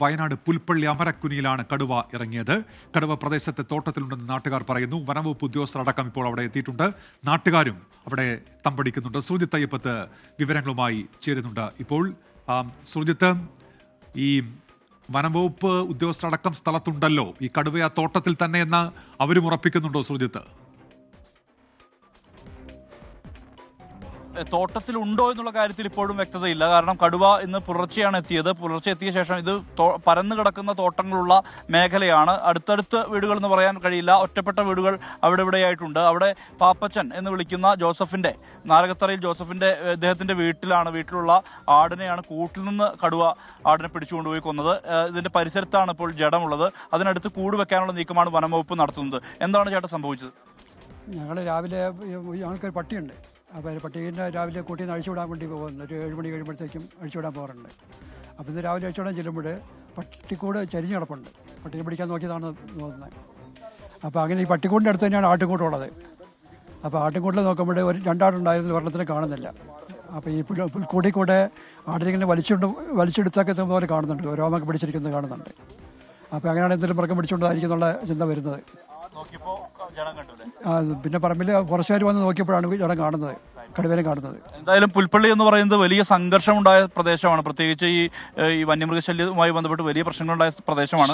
വയനാട് പുൽപ്പള്ളി അമരക്കുനിയിലാണ് കടുവ ഇറങ്ങിയത്. കടുവ പ്രദേശത്തെ തോട്ടത്തിലുണ്ടെന്ന് നാട്ടുകാർ പറയുന്നു. വനംവകുപ്പ് ഉദ്യോഗസ്ഥരടക്കം ഇപ്പോൾ അവിടെ എത്തിയിട്ടുണ്ട്. നാട്ടുകാരും അവിടെ തമ്പടിക്കുന്നുണ്ട്. സുജിത്ത് അയ്യപ്പത്ത് വിവരങ്ങളുമായി ചേരുന്നുണ്ട്. ഇപ്പോൾ സുജിത്ത്, ഈ വനംവകുപ്പ് ഉദ്യോഗസ്ഥരടക്കം സ്ഥലത്തുണ്ടല്ലോ, ഈ കടുവ ആ തോട്ടത്തിൽ തന്നെ എന്ന് അവരും ഉറപ്പിക്കുന്നുണ്ടോ സുജിത്ത്? തോട്ടത്തിലുണ്ടോ എന്നുള്ള കാര്യത്തിൽ ഇപ്പോഴും വ്യക്തതയില്ല. കാരണം കടുവ ഇന്ന് പുലർച്ചെയാണ് എത്തിയത്. പുലർച്ചെ എത്തിയ ശേഷം ഇത് പരന്നു കിടക്കുന്ന തോട്ടങ്ങളുള്ള മേഖലയാണ്. അടുത്തടുത്ത് വീടുകൾ എന്ന് പറയാൻ കഴിയില്ല, ഒറ്റപ്പെട്ട വീടുകൾ അവിടെ ഇവിടെയായിട്ടുണ്ട്. അവിടെ പാപ്പച്ചൻ എന്ന് വിളിക്കുന്ന ജോസഫിന്റെ, നാരകത്തറയിൽ ജോസഫിന്റെ അദ്ദേഹത്തിന്റെ വീട്ടിലുള്ള ആടിനെയാണ് കൂട്ടിൽ നിന്ന് കടുവ ആടിനെ പിടിച്ചുകൊണ്ടുപോയി കൊന്നത്. ഇതിന്റെ പരിസരത്താണ് ഇപ്പോൾ ജഡമുള്ളത്. അതിനടുത്ത് കൂട് വെക്കാനുള്ള നീക്കമാണ് വനംവകുപ്പ് നടത്തുന്നത്. എന്താണ് ചേട്ടാ സംഭവിച്ചത്? ഞങ്ങൾ രാവിലെ ഞങ്ങൾക്കൊരു പട്ടിയുണ്ട്. അപ്പോൾ പട്ടീനെ രാവിലെ കൂട്ടിൽ നിന്ന് അഴിച്ചുവിടാൻ വേണ്ടി പോകുന്നു. ഒരു 7 മണി കഴിയുമ്പോഴത്തേക്കും അഴിച്ചുവിടാൻ പോകാറുണ്ട്. അപ്പോൾ ഇന്ന് രാവിലെ അഴിച്ചുവിടാൻ ചെല്ലുമ്പോൾ പട്ടിക്കൂട് ചരിഞ്ഞ് കിടപ്പുണ്ട്. പട്ടിയെ പിടിക്കാൻ നോക്കിയതാണ് തോന്നുന്നത്. അപ്പോൾ അങ്ങനെ ഈ പട്ടിക്കൂടിൻ്റെ അടുത്ത് തന്നെയാണ് ആട്ടിൻകൂട്ടുള്ളത്. അപ്പോൾ ആട്ടിൻകൂട്ടിൽ നോക്കുമ്പോൾ ഒരു 2 ആടുണ്ടായിരുന്നു, ഒരെണ്ണത്തിനെ കാണുന്നില്ല. അപ്പോൾ ഈ പുൽക്കൂടി കൂടെ ആടിനെ വലിച്ചെടുത്തൊക്കെ പോലെ കാണുന്നുണ്ട്, രോമൊക്കെ പിടിച്ചിരിക്കുന്നത് കാണുന്നുണ്ട്. അപ്പോൾ അങ്ങനെയാണ് എന്തെങ്കിലും മൃഗം പിടിച്ചുകൊണ്ടായിരിക്കും എന്നുള്ള ചിന്ത വരുന്നത്. പിന്നെ പറമ്പിൽ കുറച്ചുപേർ വന്ന് നോക്കിയപ്പോഴാണ് ജനം കാണുന്നത്, കടുവേനെ കാണുന്നത്. എന്തായാലും പുൽപ്പള്ളി എന്ന് പറയുന്നത് വലിയ സംഘർഷമുണ്ടായ പ്രദേശമാണ്. പ്രത്യേകിച്ച് ഈ വന്യമൃഗശല്യവുമായി ബന്ധപ്പെട്ട് വലിയ പ്രശ്നങ്ങളുണ്ടായ പ്രദേശമാണ്.